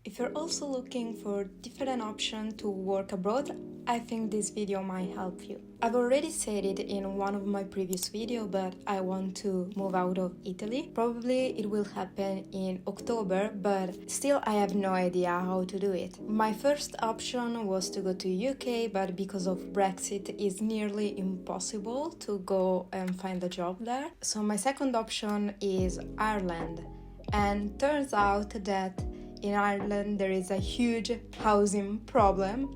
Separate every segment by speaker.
Speaker 1: If you're also looking for different options to work abroad, I think this video might help you. I've already said it in one of my previous videos, but I want to move out of Italy. Probably it will happen in October, but still I have no idea how to do it. My first option was to go to UK, but because of Brexit it's nearly impossible to go and find a job there. So my second option is Ireland. And turns out that in Ireland there is a huge housing problem,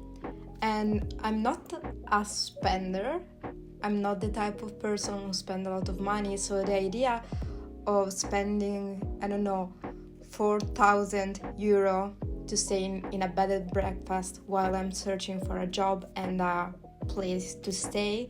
Speaker 1: and I'm not a spender. I'm not the type of person who spends a lot of money, so the idea of spending, I don't know, 4,000 euro to stay in a bed and breakfast while I'm searching for a job and a place to stay,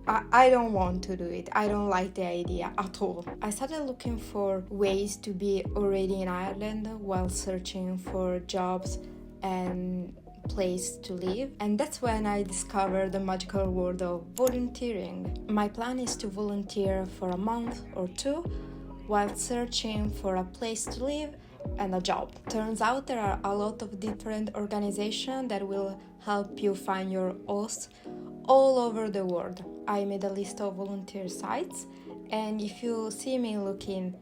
Speaker 1: I don't want to do it. I don't like the idea at all. I started looking for ways to be already in Ireland while searching for jobs and place to live, and that's when I discovered the magical world of volunteering. My plan is to volunteer for a month or two while searching for a place to live and a job. Turns out there are a lot of different organizations that will help you find your host all over the world. I made a list of volunteer sites, and if you see me looking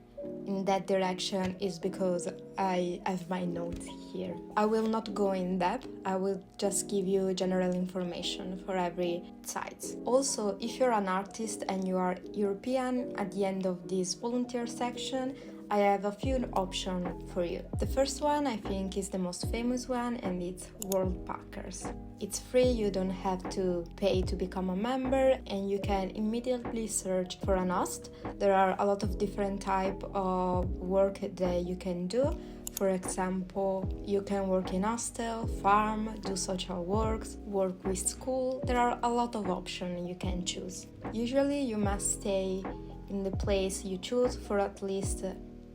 Speaker 1: in that direction is because I have my notes here. I will not go in depth, I will just give you general information for every site. Also, if you're an artist and you are European, at the end of this volunteer section I have a few options for you. The first one I think is the most famous one, and it's Worldpackers. It's free, you don't have to pay to become a member, and you can immediately search for an host. There are a lot of different types of work that you can do. For example, you can work in hostel, farm, do social works, work with school. There are a lot of options you can choose. Usually you must stay in the place you choose for at least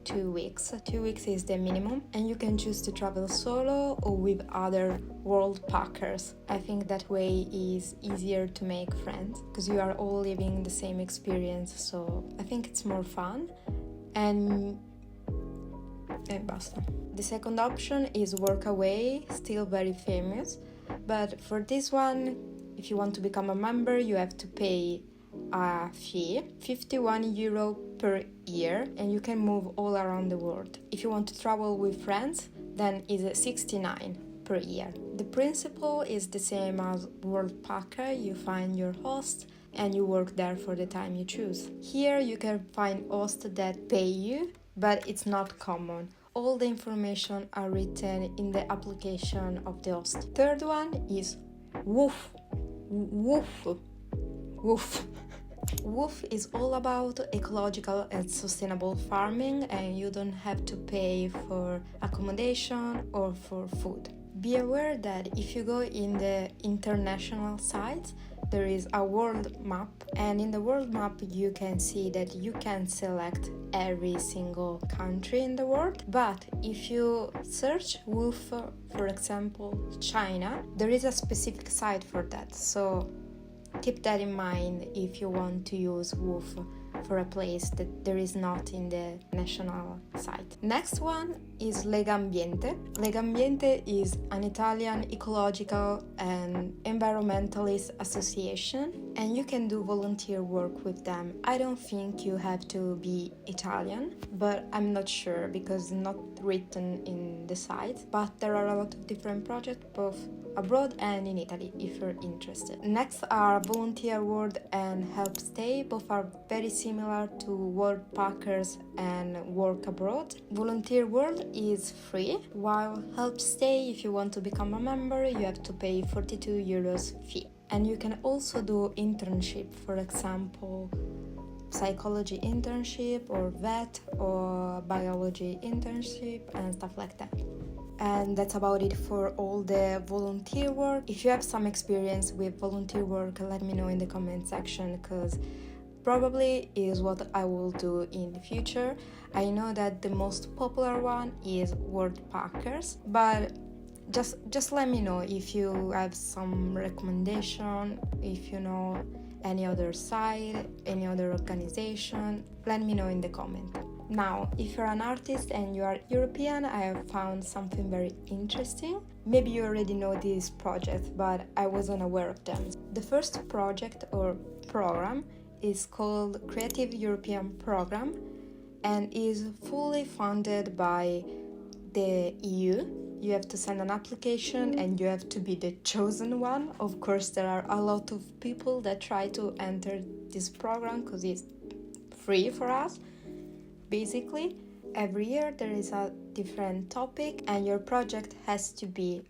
Speaker 1: 2 weeks. 2 weeks is the minimum, and you can choose to travel solo or with other Worldpackers. I think that way is easier to make friends because you are all living the same experience, so I think it's more fun. And basta. The second option is Workaway, still very famous, but for this one, if you want to become a member, you have to pay a fee, 51 euro per year, and you can move all around the world. If you want to travel with friends, then it's 69 per year. The principle is the same as Worldpacker. You find your host and you work there for the time you choose. Here you can find hosts that pay you, but it's not common. All the information are written in the application of the host. Third one is Woof. Woof is all about ecological and sustainable farming, and you don't have to pay for accommodation or for food. Be aware that if you go in the international site, there is a world map, and in the world map you can see that you can select every single country in the world. But if you search Woof, for example, China, there is a specific site for that. So keep that in mind if you want to use Woof for a place that there is not in the national site. Next one is Legambiente. Legambiente is an Italian ecological and environmentalist association, and you can do volunteer work with them. I don't think you have to be Italian, but I'm not sure because it's not written in the site. But there are a lot of different projects both abroad and in Italy if you're interested. Next are Volunteer World and Help Stay. Both are very similar to Worldpackers and Work Abroad. Volunteer World is free, while Help Stay, if you want to become a member, you have to pay 42 euros fee. And you can also do internship, for example, psychology internship or vet or biology internship and stuff like that. And that's about it for all the volunteer work. If you have some experience with volunteer work, let me know in the comment section, because probably is what I will do in the future. I know that the most popular one is Worldpackers, but just let me know if you have some recommendation, if you know any other site, any other organization. Let me know in the comment. Now, if you're an artist and you are European, I have found something very interesting. Maybe you already know these projects, but I wasn't aware of them. The first project or program is called Creative European Program and is fully funded by the EU. You have to send an application and you have to be the chosen one. Of course, there are a lot of people that try to enter this program because it's free for us. Basically, every year there is a different topic and your project has to be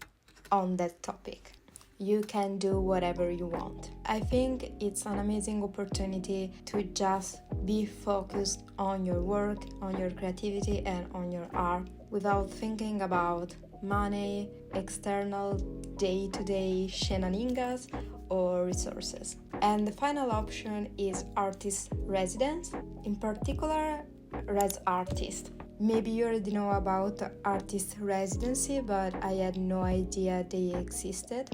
Speaker 1: on that topic. You can do whatever you want. I think it's an amazing opportunity to just be focused on your work, on your creativity, and on your art without thinking about money, external day-to-day shenanigans, or resources. And the final option is artist residence, in particular Res Artist. Maybe you already know about artist residency, but I had no idea they existed.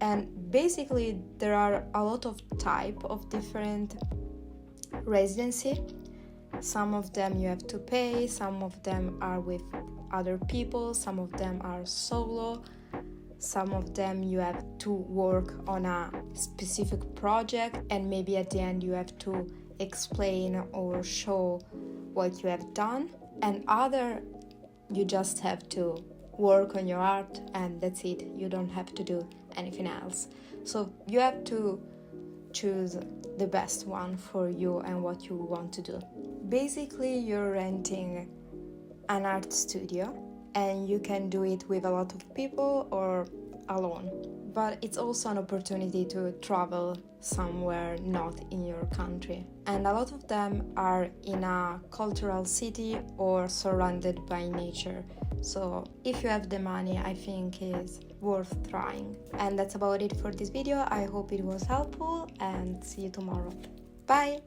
Speaker 1: And basically there are a lot of type of different residency. Some of them you have to pay, some of them are with other people, some of them are solo, some of them you have to work on a specific project and maybe at the end you have to explain or show what you have done, and other you just have to work on your art and that's it. You don't have to do anything else. So you have to choose the best one for you and what you want to do. Basically, you're renting an art studio and you can do it with a lot of people or alone. But it's also an opportunity to travel somewhere not in your country. And a lot of them are in a cultural city or surrounded by nature. So if you have the money, I think it's worth trying. And that's about it for this video. I hope it was helpful and see you tomorrow. Bye!